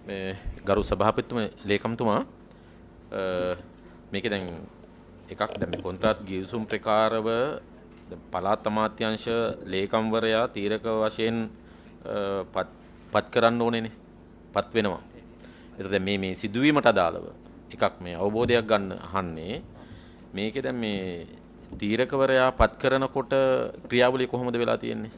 මේ ගරු සභාපතිතුමා ලේකම්තුමා මේකේ දැන් එකක් දැන් මේ කොන්ත්‍රාත් ගිවිසුම් ප්‍රකාරව පළාත් අමාත්‍යාංශ ලේකම්වරයා තීරක වශයෙන් පත් කරන්න ඕනේනේ පත් වෙනවා. ඒතර දැන් මේ සිදුවීමට අදාළව එකක් මේ අවබෝධයක් ගන්න අහන්නේ මේකේ දැන් මේ තීරකවරයා පත් කරනකොට ක්‍රියාවලිය කොහොමද වෙලා තියෙන්නේ?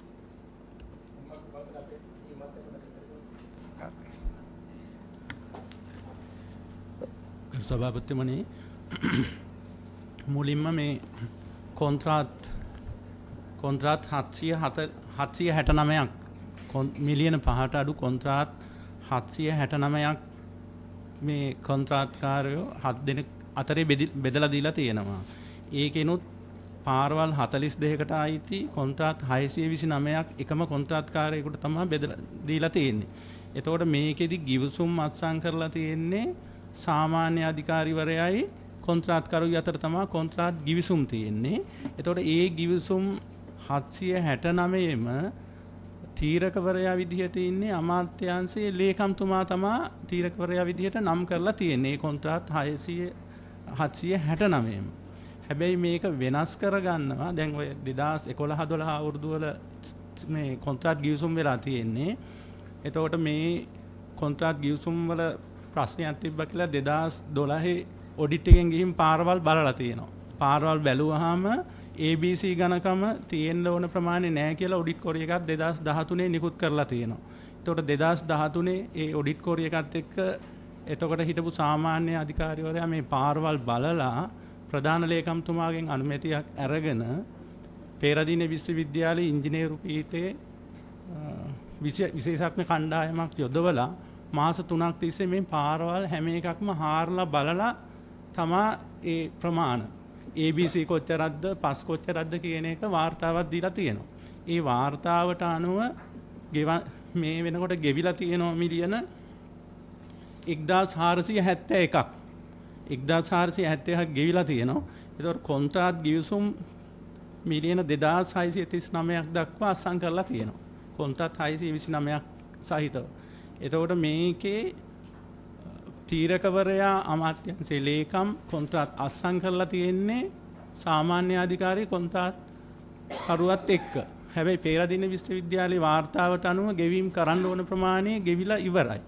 සභාපතිතුමනි මුලින්ම මේ කොන්ත්‍රාත් 769ක් මිලියන 5ට අඩු කොන්ත්‍රාත් 769ක් මේ කොන්ත්‍රාත්කාරයෝ 7 දෙනෙක් අතරේ බෙදලා දීලා තියෙනවා. ඒකෙනුත් පාරවල් 42කට ආйти කොන්ත්‍රාත් 629ක් එකම කොන්ත්‍රාත්කාරයෙකුට තමයි බෙදලා දීලා තියෙන්නේ. එතකොට මේකෙදි ගිවිසුම් අත්සන් කරලා තියෙන්නේ සාමාන්‍ය අධිකාරිවරයයි කොන්ත්‍රාත්කරුයි අතර තමයි කොන්ත්‍රාත් ගිවිසුම් තියෙන්නේ. එතකොට ඒ ගිවිසුම් 769ෙම තීරකවරයා විදිහට ඉන්නේ අමාත්‍යාංශයේ ලේකම්තුමා තමයි තීරකවරයා විදිහට නම් කරලා තියෙන්නේ. කොන්ත්‍රාත් 769ෙම. හැබැයි මේක වෙනස් කරගන්නවා. දැන් ඔය 2011-12 අවුරුදු වල මේ කොන්ත්‍රාත් ගිවිසුම් වෙලා තියෙන්නේ. එතකොට මේ කොන්ත්‍රාත් ගිවිසුම් වල ප්‍රශ්නයක් තිබ්බා කියලා 2012 ඔඩිට් එකෙන් ගිහින් පාරවල් බලලා තියෙනවා. පාරවල් බැලුවාම ABC ගණකම තියෙන්න ඕන ප්‍රමාණය නැහැ කියලා ඔඩිට් කොරිය එකක් 2013 නිකුත් කරලා තියෙනවා. එතකොට 2013 ඒ ඔඩිට් කොරිය එකත් එක්ක එතකොට හිටපු සාමාන්‍ය අධිකාරිවරයා මේ පාරවල් බලලා ප්‍රධාන ලේකම්තුමාගෙන් අනුමැතියක් අරගෙන පේරාදීන විශ්වවිද්‍යාලයේ ඉංජිනේරු පීඨයේ විශේෂඥ කණ්ඩායමක් යොදවලා මාස 3ක් තිස්සේ මේ පාරවල් හැම එකක්ම හාරලා බලලා තමා ඒ ප්‍රමාණ ABC කොච්චරක්ද පස් කොච්චරක්ද කියන එක වාර්තාවක් දීලා තියෙනවා. ඒ වාර්තාවට අනුව මේ වෙනකොට ගෙවිලා තියෙනවා මිලියන 1471ක්. 1471ක් ගෙවිලා තියෙනවා. ඒතකොට කොන්ත්‍රාත් ගිවිසුම් මිලියන 2639ක් දක්වා අත්සන් කරලා තියෙනවා. කොන්ත්‍රාත් 629ක් සහිතව. එතකොට මේකේ තීරකවරයා අමාත්‍යාංශයේ ලේකම් කොන්ත්‍රාත් අත්සන් කරලා තියෙන්නේ සාමාන්‍ය අධිකාරී කොන්ත්‍රාත් කරුවත් එක්ක. හැබැයි පේරාදීන විශ්වවිද්‍යාලයේ වාර්තාවට අනුව ගෙවීම් කරන්න ඕන ප්‍රමාණය ගෙවිලා ඉවරයි.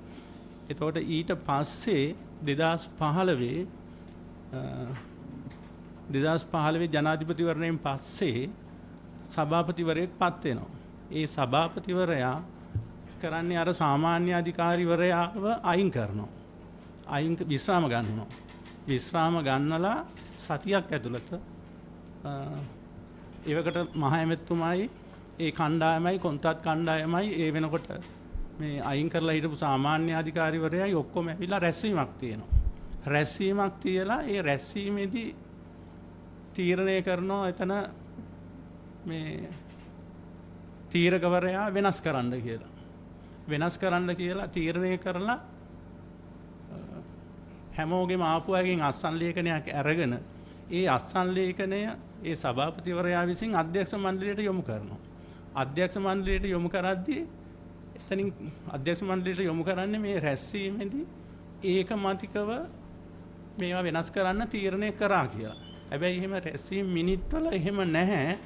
එතකොට ඊට පස්සේ 2015 ජනාධිපතිවරණයෙන් පස්සේ සභාපතිවරයෙක් පත් වෙනවා. ඒ සභාපතිවරයා කරන්නේ අර සාමාන්‍ය අධිකාරිවරයාව අයින් කරනවා. විශ්‍රාම ගන්නවා. විශ්‍රාම ගන්නලා සතියක් ඇතුළත ඒවකට මහ ඇමැතිතුමයි ඒ කණ්ඩායමයි කොන්ත්‍රාත් කණ්ඩායමයි ඒ වෙනකොට මේ අයින් කරලා හිටපු සාමාන්‍ය අධිකාරිවරයයි ඔක්කොම ඇවිල්ලා රැස්වීමක් තියෙනවා. රැස්වීමක් තියලා ඒ රැස්වීමේදී තීරණය කරනවා එතන මේ තීරකවරයා වෙනස් කරන්න කියලා. වෙනස් කරන්න කියලා තීරණය කරලා හැමෝගෙම ආපු අයගෙන් අත්සන් ලේඛනයක් අරගෙන ඒ අත්සන් ලේඛනය ඒ සභාපතිවරයා විසින් අධ්‍යක්ෂ මණ්ඩලයට යොමු කරනවා. අධ්‍යක්ෂ මණ්ඩලයට යොමු කරද්දී එතනින් අධ්‍යක්ෂ මණ්ඩලයට යොමු කරන්නේ මේ රැස්වීමේදී ඒකමතිකව මේවා වෙනස් කරන්න තීරණය කරා කියලා. හැබැයි එහෙම රැස්වීම මිනිත් වල එහෙම නැහැ.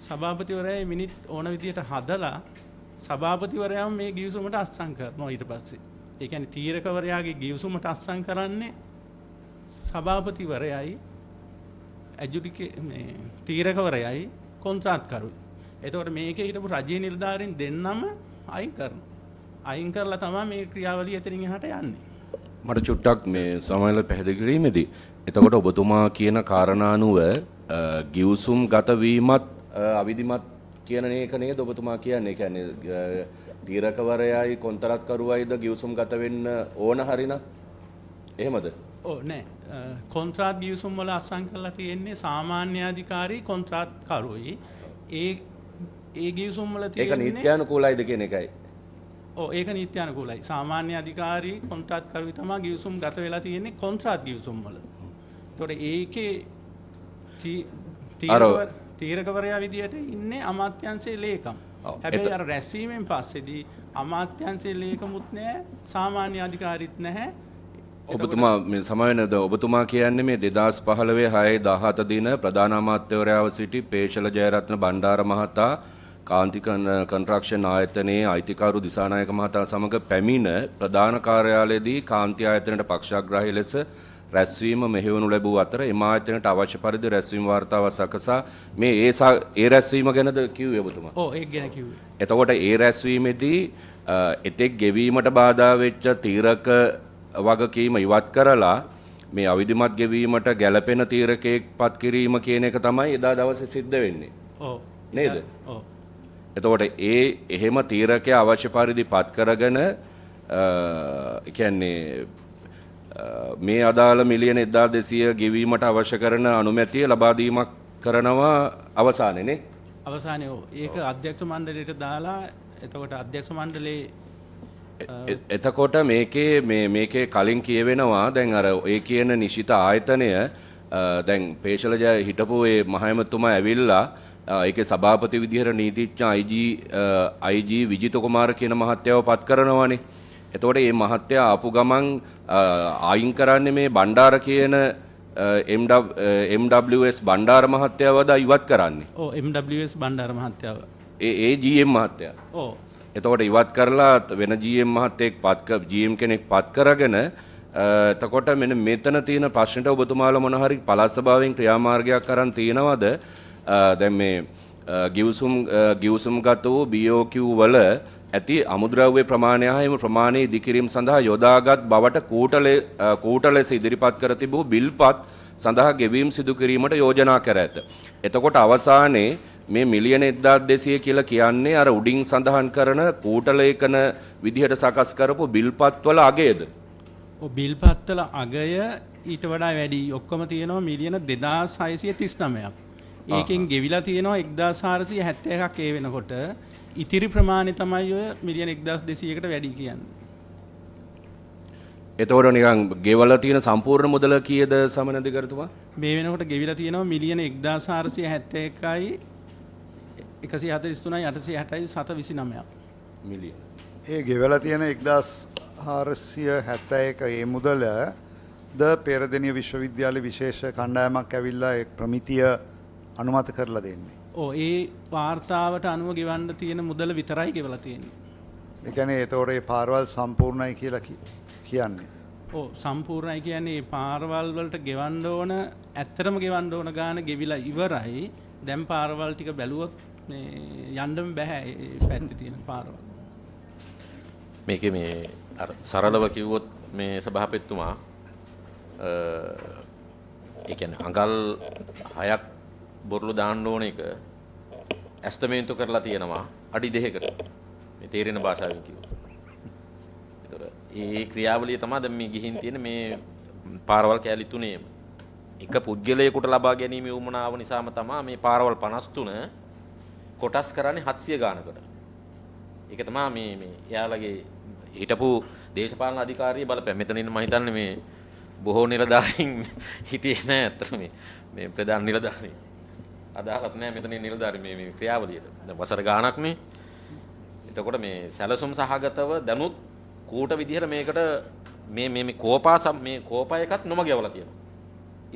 සභාපතිවරයා මිනිත් ඕන විදියට හදලා සභාපතිවරයාම මේ ගිවිසුමට අත්සන් කරනවා ඊට පස්සේ. ඒ කියන්නේ තීරකවරයාගේ ගිවිසුමට අත්සන් කරන්නේ සභාපතිවරයයි මේ තීරකවරයයි කොන්ත්‍රාත්කරුයි. එතකොට මේකේ හිටපු රජයේ නිලධාරීන් දෙන්නම අයින් කරනවා. අයින් කරලා තමයි මේ ක්‍රියාවලිය එතනින් එහාට යන්නේ. මට චුට්ටක් මේ සමහරවිට පැහැදිලි කිරීමේදී එතකොට ඔබතුමා කියන කාරණානුව ගිවිසුම් ගත වීමත් අවිධිමත් කියන එක නේද ඔබතුමා කියන්නේ? කියන්නේ තීරකවරයයි කොන්ත්‍රාත්කරුවයිද ගිවිසුම් ගත වෙන්න ඕන හරිනම් එහෙමද? ඔව් නෑ. කොන්ත්‍රාත් ගිවිසුම් වල අත්සන් කරලා තියෙන්නේ සාමාන්‍ය අධිකාරී කොන්ත්‍රාත්කරුයි. ඒ ගිවිසුම් වල තියෙන්නේ ඒක නිත්‍යානුකූලයිද කියන එකයි. ඔව් ඒක නිත්‍යානුකූලයි. සාමාන්‍ය අධිකාරී කොන්ත්‍රාත්කරුයි තමයි ගිවිසුම් ගත වෙලා තියෙන්නේ කොන්ත්‍රාත් ගිවිසුම් වල. ඒතකොට ඒකේ තීරකවරයා විදියට ඉන්නේ අමාත්‍යාංශයේ ලේකම්. හැබැයි අර රැස්වීමෙන් පස්සේදී අමාත්‍යංශයේ ලේකමුත් නැහැ, සාමාන්‍ය අධිකාරීත් නැහැ. ඔබතුමා මේ සමාවෙනද ඔබතුමා කියන්නේ මේ 2015 6 17 දින ප්‍රධාන අමාත්‍යවරයාව සිටි පේෂල ජයරත්න බණ්ඩාර මහතා කාන්ති කන්ස්ට්‍රක්ෂන් ආයතනයේ අයිතිකාරු දිසානායක මහතා සමග පැමිණ ප්‍රධාන කාර්යාලයේදී කාන්ති ආයතනයට පක්ෂාග්‍රාහී ලෙස රැස්වීම මෙහෙවනු ලැබූ අතර එම ආයතනයට අවශ්‍ය පරිදි රැස්වීම වාර්තාව සකසා මේ ඒ රැස්වීම ගැනද කිව්වේ ඔබතුමා? ඔව් ඒක ගැන කිව්වේ. එතකොට ඒ රැස්වීමේදී එතෙක් ගෙවීමට බාධා වෙච්ච තීරක වගකීම ඉවත් කරලා මේ අවිධිමත් ගෙවීමට ගැළපෙන තීරකයක් පත් කිරීම කියන එක තමයි එදා දවසේ සිද්ධ වෙන්නේ. ඔව්. නේද? ඔව්. එතකොට එහෙම තීරකය අවශ්‍ය පරිදි පත් කරගෙන කියන්නේ මේ අදාළ මිලියන 1200 ගෙවීමට අවශ්‍ය කරන අනුමැතිය ලබා දීමක් කරනවා අවසානයේ නේ. අවසානයේ ඒක අධ්‍යක්ෂ මණ්ඩලයට දාලා එතකොට අධ්‍යක්ෂ මණ්ඩලයේ එතකොට මේකේ කලින් කියවෙනවා දැන් අර ඒ කියන නිශ්චිත ආයතනය දැන් පේෂලජ හිටපු ඒ මහයමතුමා ඇවිල්ලා ඒකේ සභාපති විදිහට නීතිඥ IG විජිත කුමාර කියන මහත්තයව පත් කරනවානේ. එතකොට මේ මහත්තයා ආපු ගමන් අයින් කරන්නේ මේ බණ්ඩාර කියන MWS බණ්ඩාර මහත්තයවද ඉවත් කරන්නේ. ඔව් MWS බණ්ඩාර මහත්තයව. ඒ GM මහත්තයා. ඔව්. එතකොට ඉවත් කරලා වෙන GM මහත්තයෙක් GM කෙනෙක් පත් කරගෙන එතකොට මෙන්න මෙතන තියෙන ප්‍රශ්නෙට ඔබතුමාලා මොන හරි පළාත් සභාවෙන් ක්‍රියාමාර්ගයක් අරන් තියනවද? දැන් මේ ගිවිසුම්ගත වූ BOQ වල ඇති අමුද්‍රව්‍ය ප්‍රමාණය හා එම ප්‍රමාණය ඉදිකිරීම සඳහා යොදාගත් බවට කූට ලෙස ඉදිරිපත් කර තිබූ බිල්පත් සඳහා ගෙවීම් සිදු කිරීමට යෝජනා කර ඇත. එතකොට අවසානයේ මේ මිලියන 1200 කියලා කියන්නේ අර උඩින් සඳහන් කරන කූට ලේඛන විදිහට සකස් කරපු බිල්පත් වල අගයද? ඔව් බිල්පත් වල අගය ඊට වඩා වැඩි. ඔක්කොම තියෙනවා මිලියන 2639ක්. ඒකෙන් ගෙවිලා තියෙනවා 1471ක් ඒ වෙනකොට. ඉතිරි ප්‍රමාණය තමයි ඔය මිලියන 1200කට වැඩි කියන්නේ. එතකොට නිකන් ගෙවලා තියෙන සම්පූර්ණ මුදල කීයද සමනදිකරතුමා? මේ වෙනකොට ගෙවිලා තියෙනවා මිලියන 1471යි 143යි 860යි 729ක් මිලියන. ඒ ගෙවලා තියෙන 1471 ඒ මුදල ද පෙරදෙනිය විශ්වවිද්‍යාලයේ විශේෂ කණ්ඩායමක් ඇවිල්ලා ඒ ප්‍රමිතිය අනුමත කරලා දෙන්නේ. ඔව් ඒ වාර්තාවට අනුව ගෙවන්න තියෙන මුදල විතරයි ගෙවලා තියෙන්නේ. ඒ කියන්නේ ඒතකොට ඒ පාරවල් සම්පූර්ණයි කියලා කියන්නේ. ඔව් සම්පූර්ණයි කියන්නේ මේ පාරවල් වලට ගෙවන්න ඕන ඇත්තටම ගෙවන්න ඕන ගාන ගෙවිලා ඉවරයි. දැන් පාරවල් ටික බැලුවොත් මේ යන්නම බෑ මේ පැත්තේ තියෙන පාරවල්. මේකේ මේ අර සරලව කිව්වොත් මේ සභාපතිතුමා ඒ කියන්නේ අඟල් 6ක් බොරළු දාන්න ඕන එක ඇස්තමේන්තු කරලා තියෙනවා අඩි 2කට. මේ තේරෙන භාෂාවෙන් කිව්වොත්. ඒතර ඒ ක්‍රියාවලිය තමයි දැන් මේ ගිහින් තියෙන මේ පාරවල් කෑලි තුනේම. එක පුද්ගලයෙකුට ලබා ගැනීම උවමනාව නිසාම තමයි මේ පාරවල් 53 කොටස් කරන්නේ 700 ගානකට. ඒක තමයි මේ එයාලගේ හිටපු දේශපාලන අධිකාරිය බලපෑ. මෙතන ඉන්න මම හිතන්නේ මේ බොහෝ නිලධාරීන් හිටියේ නෑ අතට මේ ප්‍රධාන නිලධාරීන්. අදාළත් නෑ මෙතන ඉන්න නිලධාරීන් මේ ක්‍රියාවලියට. දැන් වසර ගාණක් නේ. එතකොට මේ සැලසුම් සහගතව දැනුත් කූට විදිහට මේකට මේ කෝපා එකත් නොම ගෙවලා තියෙනවා.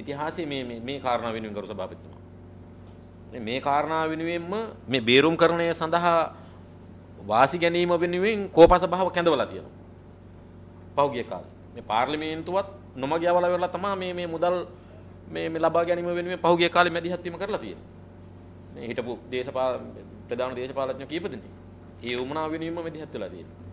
ඉතිහාසයේ මේ කාරණා වෙනුවෙන් කරු සභාපතිතුමා. මේ කාරණා වෙනුවෙන්ම මේ බේරුම් කරණය සඳහා වාසි ගැනීම වෙනුවෙන් කෝපා සභාව කැඳවලා තියෙනවා. පහුගිය කාලේ. මේ පාර්ලිමේන්තුවත් නොම ගෙවලා ඉවරලා තමයි මේ මුදල් මේ ලබා ගැනීම වෙනුවෙන් පහුගිය කාලේ මැදිහත් වීම කරලා තියෙනවා. මේ හිටපු ප්‍රධාන දේශපාලඥයෝ කීප දෙනෙක්. ඒ උමනාව වෙනුවෙන්ම මැදිහත් වෙලා තියෙනවා.